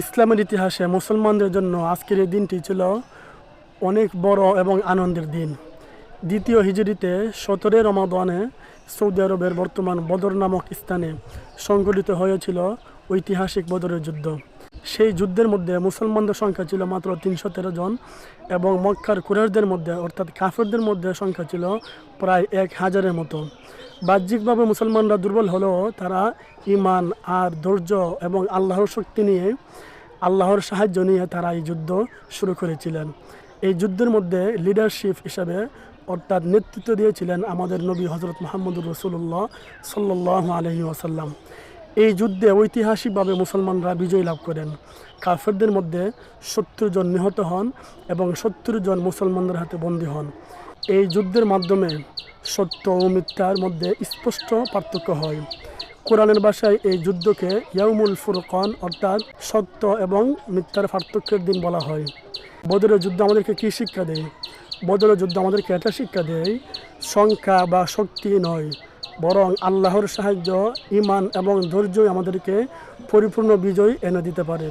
ইসলামের ইতিহাসে মুসলমানদের জন্য আজকের এই দিনটি ছিল অনেক বড় এবং আনন্দের দিন। দ্বিতীয় হিজরিতে 17 রমাদানে সৌদি আরবের বর্তমান বদর নামক স্থানে সংঘটিত হয়েছিল ঐতিহাসিক বদরের যুদ্ধ। সেই যুদ্ধের মধ্যে মুসলমানদের সংখ্যা ছিল মাত্র 313 জন এবং মক্কার কুরাইশদের মধ্যে অর্থাৎ কাফেরদের মধ্যে সংখ্যা ছিল প্রায় 1000-এর মতো। বাহ্যিকভাবে মুসলমানরা দুর্বল হলেও তারা ঈমান আর ধৈর্য এবং আল্লাহর শক্তি নিয়ে, আল্লাহর সাহায্য নিয়ে তারা এই যুদ্ধ শুরু করেছিলেন। এই যুদ্ধের মধ্যে লিডারশিপ হিসাবে অর্থাৎ নেতৃত্ব দিয়েছিলেন আমাদের নবী হজরত মুহাম্মদুর রাসূলুল্লাহ সাল্লাল্লাহু আলাইহি ওয়াসাল্লাম। এই যুদ্ধে ঐতিহাসিকভাবে মুসলমানরা বিজয় লাভ করেন। কাফেরদের মধ্যে 70 জন নিহত হন এবং 70 জন মুসলমানদের হাতে বন্দী হন। এই যুদ্ধের মাধ্যমে সত্য ও মিথ্যার মধ্যে স্পষ্ট পার্থক্য হয়। কোরআনের ভাষায় এই যুদ্ধকে ইয়াউমুল ফুরকান অর্থাৎ সত্য এবং মিথ্যার পার্থক্যের দিন বলা হয়। বদরের যুদ্ধ আমাদেরকে কী শিক্ষা দেয়? বদরের যুদ্ধ আমাদেরকে এটা শিক্ষা দেয়, সংখ্যা বা শক্তি নয়, বরং আল্লাহর সাহায্য, ঈমান এবং ধৈর্যই আমাদেরকে পরিপূর্ণ বিজয় এনে দিতে পারে।